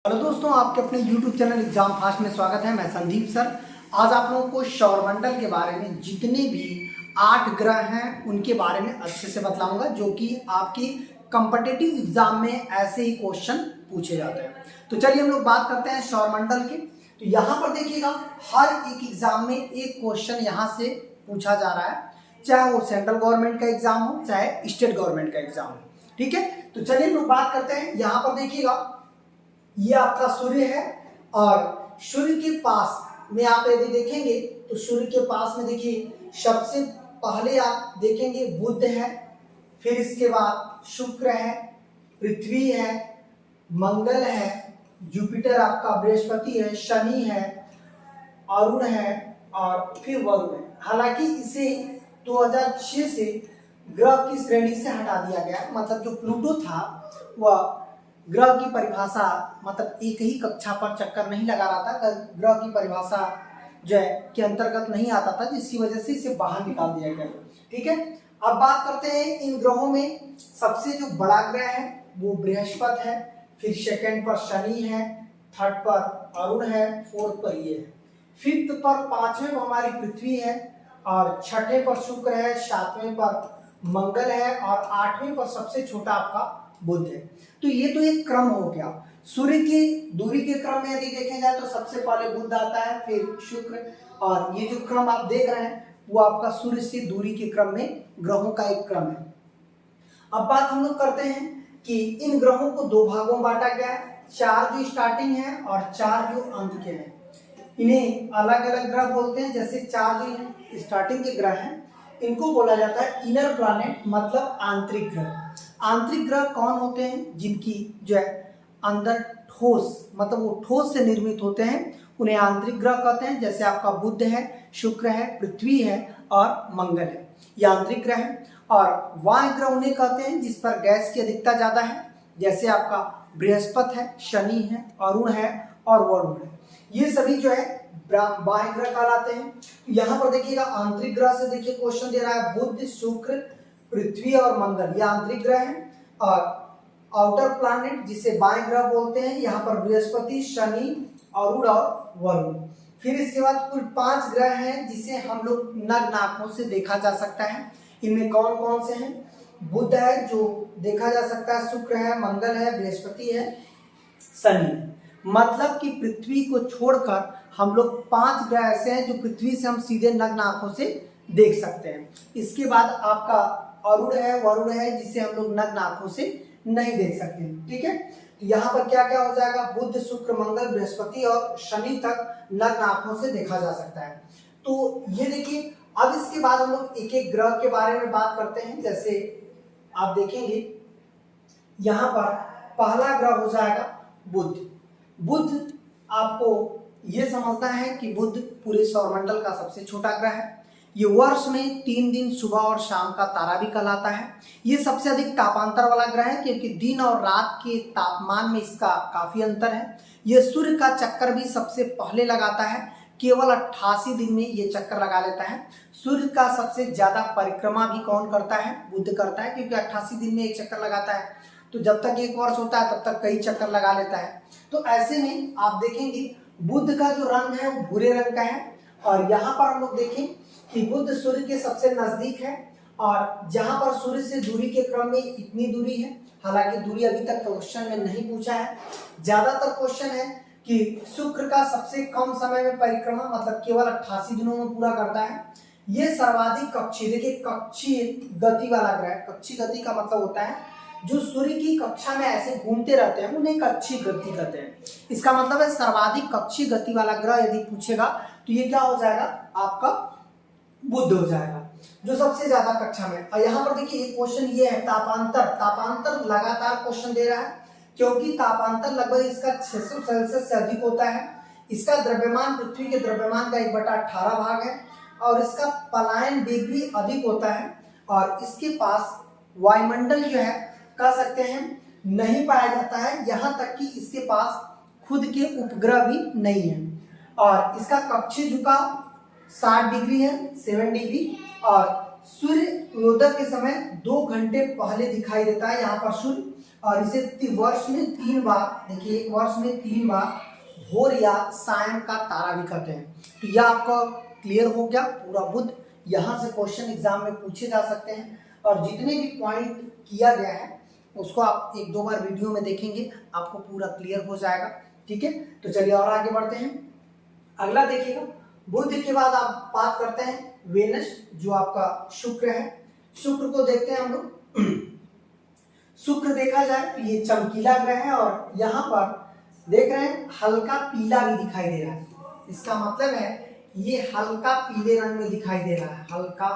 Hello दोस्तों, आपके अपने YouTube चैनल एग्जाम फास्ट में स्वागत है। मैं संदीप सर। आज आप लोगों को सौरमंडल के बारे में जितने भी 8 ग्रह हैं उनके बारे में अच्छे से बताऊंगा, जो कि आपकी कॉम्पिटिटिव एग्जाम में ऐसे ही क्वेश्चन पूछे जाते हैं। तो चलिए हम लोग बात करते हैं सौरमंडल की। तो यहाँ पर देखिएगा, हर एक एग्जाम में एक क्वेश्चन यहाँ से पूछा जा रहा है, चाहे वो सेंट्रल गवर्नमेंट का एग्जाम हो चाहे स्टेट गवर्नमेंट का एग्जाम हो। ठीक है, तो चलिए हम लोग बात करते हैं। यहाँ पर देखिएगा, ये आपका सूर्य है और सूर्य के पास में आप यदि देखेंगे तो सूर्य के पास में देखिए सबसे पहले आप देखेंगे बुध है, फिर इसके बाद शुक्र है, पृथ्वी है, मंगल है, जुपिटर आपका बृहस्पति है, शनि है, अरुण है और फिर वरुण है। हालांकि इसे 2006 से ग्रह की श्रेणी से हटा दिया गया, मतलब जो प्लूटो था वह ग्रह की परिभाषा मतलब एक ही कक्षा पर चक्कर नहीं लगा रहा था, ग्रह की परिभाषा जो है के अंतर्गत नहीं आता था, जिसकी वजह से इसे बाहर निकाल दिया गया। ठीक है, अब बात करते हैं इन ग्रहों में सबसे जो बड़ा ग्रह है वो बृहस्पति है, फिर सेकंड पर शनि है, थर्ड पर अरुण है, फोर्थ पर ये है, फिफ्थ पर पांचवें पर हमारी पृथ्वी है और छठे पर शुक्र है, सातवें पर मंगल है और आठवें पर सबसे छोटा आपका बुध है। तो ये तो एक क्रम हो गया। सूर्य की दूरी के क्रम में यदि देखे जाए तो सबसे पहले बुध आता है, फिर शुक्र, और ये जो क्रम आप देख रहे हैं वो आपका सूर्य से दूरी के क्रम में ग्रहों का एक क्रम है। अब बात हम लोग करते हैं कि इन ग्रहों को दो भागों में बांटा गया है, 4 जो स्टार्टिंग है और 4 जो अंत के हैं। इन्हें अलग अलग ग्रह बोलते हैं। जैसे 4 जो स्टार्टिंग के ग्रह हैं इनको बोला जाता है इनर प्लैनेट, मतलब आंतरिक ग्रह। आंतरिक ग्रह कौन होते हैं? जिनकी जो है अंदर ठोस, मतलब वो ठोस से निर्मित होते हैं, उन्हें आंतरिक ग्रह कहते हैं। जैसे आपका बुध है, शुक्र है, पृथ्वी है और मंगल है, ये आंतरिक ग्रह है। और वायु ग्रह उन्हें कहते हैं जिस पर गैस की अधिकता ज्यादा है। जैसे आपका बृहस्पति है, शनि है, अरुण है और वरुण है, ये सभी जो है बाह्य ग्रह कहलाते हैं। यहाँ पर देखिएगा आंतरिक ग्रह से देखिए क्वेश्चन दे रहा है, बुध, शुक्र, पृथ्वी और मंगल, ये आंतरिक ग्रह है। और आउटर प्लैनेट जिसे बाह्य ग्रह बोलते हैं, यहाँ पर बृहस्पति, शनि, अरुण और वरुण। फिर इसके बाद कुल 5 ग्रह हैं जिसे हम लोग नग्न आंखों से देखा जा सकता है। इनमें कौन कौन से हैं? बुध है जो देखा जा सकता है, शुक्र है, मंगल है, बृहस्पति है, शनि है। मतलब कि पृथ्वी को छोड़कर हम लोग 5 ग्रह ऐसे हैं जो पृथ्वी से हम सीधे नग्न आंखों से देख सकते हैं। इसके बाद आपका अरुण है, वरुण है, जिसे हम लोग नग्न आंखों से नहीं देख सकते। ठीक है, तो यहाँ पर क्या क्या हो जाएगा? बुध, शुक्र, मंगल, बृहस्पति और शनि तक नग्न आंखों से देखा जा सकता है। तो ये देखिए, अब इसके बाद हम लोग एक एक ग्रह के बारे में बात करते हैं। जैसे आप देखेंगे यहाँ पर पहला ग्रह हो जाएगा बुध। बुध आपको ये समझना है कि बुध पूरे सौरमंडल का सबसे छोटा ग्रह है। ये वर्ष में 3 दिन सुबह और शाम का तारा भी कहलाता है। ये सबसे अधिक तापांतर वाला ग्रह है क्योंकि दिन और रात के तापमान में इसका काफी अंतर है। ये सूर्य का चक्कर भी सबसे पहले लगाता है, केवल 88 दिन में ये चक्कर लगा लेता है। सूर्य का सबसे ज्यादा परिक्रमा भी कौन करता है? बुध करता है, क्योंकि 88 दिन में एक चक्कर लगाता है। तो जब तक एक वर्ष होता है तब तक कई चक्कर लगा लेता है। तो ऐसे में आप देखेंगे बुध का जो रंग है वो भूरे रंग का है। और यहाँ पर हम लोग देखें कि बुध सूर्य के सबसे नजदीक है और जहां पर सूर्य से दूरी के क्रम में इतनी दूरी है। हालांकि दूरी अभी तक क्वेश्चन में नहीं पूछा है। ज्यादातर क्वेश्चन है कि शुक्र का सबसे कम समय में परिक्रमा, मतलब केवल 88 दिनों में पूरा करता है। ये सर्वाधिक कक्षीय, देखिए कक्षीय गति वाला ग्रह। कक्षीय गति का मतलब होता है जो सूर्य की कक्षा में ऐसे घूमते रहते हैं उन्हें कक्षीय गति कहते हैं। इसका मतलब है सर्वाधिक कक्षीय गति वाला ग्रह यदि पूछेगा तो ये क्या हो जाएगा? आपका बुध हो जाएगा, जो सबसे ज्यादा कक्षा में। और यहाँ पर देखिए एक क्वेश्चन ये है तापांतर। तापांतर लगातार क्वेश्चन दे रहा है क्योंकि तापांतर लगभग इसका 600 सेल्सियस से अधिक होता है। इसका द्रव्यमान पृथ्वी के द्रव्यमान का 1/18 भाग है और इसका पलायन वेग भी अधिक होता है। और इसके पास वायुमंडल जो है कह सकते हैं नहीं पाया जाता है, यहाँ तक कि इसके पास खुद के उपग्रह भी नहीं है। और इसका कक्षीय झुकाव 60 डिग्री है, 7 डिग्री। और सूर्य उदय के समय 2 घंटे पहले दिखाई देता है यहाँ पर सूर्य, और इसे वर्ष में 3 बार, देखिए एक वर्ष में 3 बार भोर या सायं का तारा भी कहते हैं। तो यह आपका क्लियर हो गया पूरा बुध। यहाँ से क्वेश्चन एग्जाम में पूछे जा सकते हैं और जितने भी पॉइंट किया गया है उसको आप 1-2 बार वीडियो में देखेंगे, आपको पूरा क्लियर हो जाएगा। ठीक है, तो चलिए और आगे बढ़ते हैं। अगला देखिएगा, बुध के बाद आप बात करते हैं वेनस, जो आपका शुक्र है। शुक्र को देखते हैं हम लोग। शुक्र देखा जाए तो ये चमकीला ग्रह है और यहाँ पर देख रहे हैं हल्का पीला भी दिखाई दे रहा है। इसका मतलब है ये हल्का पीले रंग में दिखाई दे रहा है, हल्का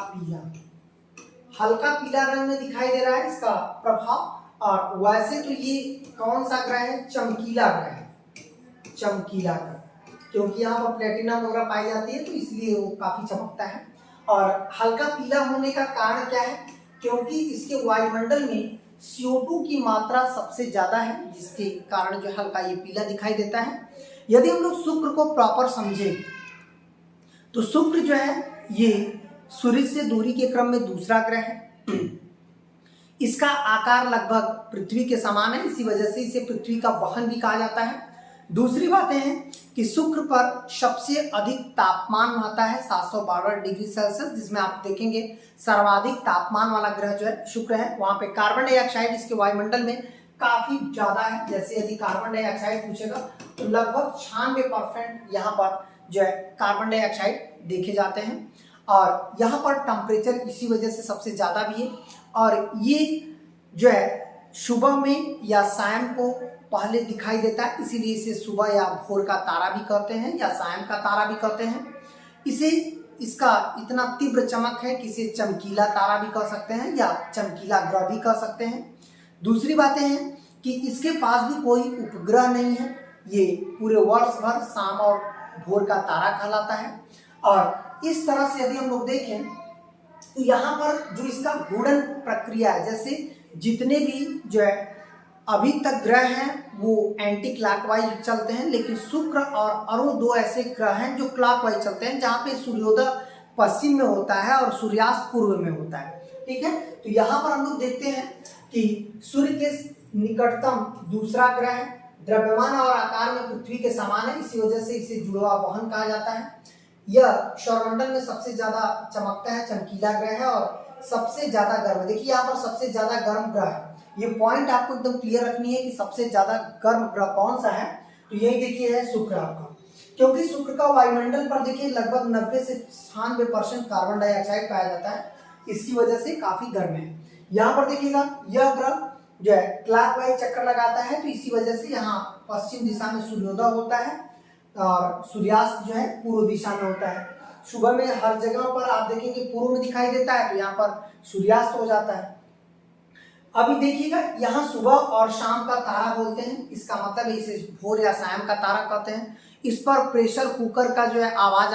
पीला रंग में दिखाई दे रहा है इसका प्रभाव। और वैसे तो ये कौन सा ग्रह है? चमकीला ग्रह है, चमकीला ग्रह, क्योंकि यहाँ पर प्लेटिनम वगैरह पाई जाती है तो इसलिए वो काफी चमकता है। और हल्का पीला होने का कारण क्या है? क्योंकि इसके वायुमंडल में CO2 की मात्रा सबसे ज्यादा है, जिसके कारण जो हल्का ये पीला दिखाई देता है। यदि हम लोग शुक्र को प्रॉपर समझे तो शुक्र जो है ये सूर्य से दूरी के क्रम में दूसरा ग्रह है। इसका आकार लगभग पृथ्वी के समान है, इसी वजह से इसे पृथ्वी का वाहन भी कहा जाता है। दूसरी बातें हैं कि शुक्र पर सबसे अधिक तापमान रहता है 712 डिग्री सेल्सियस, जिसमें आप देखेंगे सर्वाधिक तापमान वाला ग्रह जो है शुक्र है। वहां पे कार्बन डाइऑक्साइड इसके वायुमंडल में काफी ज्यादा है। जैसे यदि कार्बन डाइऑक्साइड पूछेगा तो लगभग 96% यहाँ पर जो है कार्बन डाइऑक्साइड देखे जाते हैं। और यहाँ पर टेम्परेचर इसी वजह से सबसे ज्यादा भी है। और ये जो है सुबह में या शाम को पहले दिखाई देता है, इसीलिए इसे सुबह या भोर का तारा भी कहते हैं या शाम का तारा भी कहते हैं। इसे इसका इतना तीव्र चमक है कि इसे चमकीला तारा भी कह सकते हैं या चमकीला ग्रह भी कह सकते हैं। दूसरी बातें हैं कि इसके पास भी कोई उपग्रह नहीं है, ये पूरे वर्ष भर शाम और भोर का तारा कहलाता है। और इस तरह से यदि हम लोग देखें तो यहाँ पर जो इसका घूर्णन प्रक्रिया है, जैसे जितने भी जो है अभी तक ग्रह हैं वो एंटी क्लॉकवाइज चलते हैं, लेकिन शुक्र और अरुण 2 ऐसे ग्रह हैं जो क्लॉकवाइज चलते हैं, जहाँ पे सूर्योदय पश्चिम में होता है और सूर्यास्त पूर्व में होता है। ठीक है, तो यहाँ पर हम लोग देखते हैं कि सूर्य के निकटतम दूसरा ग्रह है, द्रव्यमान और आकार में पृथ्वी के समान है, इसी वजह से इसे जुड़वा वाहन कहा जाता है। यह सौरमंडल में सबसे ज्यादा चमकता है, चमकीला ग्रह है और सबसे ज्यादा गर्म। देखिए यहाँ पर सबसे ज्यादा गर्म ग्रह है, ये पॉइंट आपको एकदम क्लियर रखनी है कि सबसे ज्यादा गर्म ग्रह कौन सा है। तो यही देखिए है शुक्र आपका, क्योंकि शुक्र का वायुमंडल पर देखिए लगभग 90 से 96% कार्बन डाइऑक्साइड पाया जाता है, इसकी वजह से काफी गर्म है। यहाँ पर देखिएगा यह ग्रह जो है क्लॉकवाइज चक्कर लगाता है, तो इसी वजह से यहाँ पश्चिम दिशा में सूर्योदय होता है और सूर्यास्त जो है पूर्व दिशा में होता है। सुबह में हर जगह पर आप देखेंगे पूर्व में दिखाई देता है, तो यहाँ पर सूर्यास्त हो जाता है। अभी देखिएगा यहाँ सुबह और शाम का तारा बोलते हैं, इसका मतलब इसे भोर या शाम का तारा कहते हैं। इस पर प्रेशर कुकर का जो है आवाज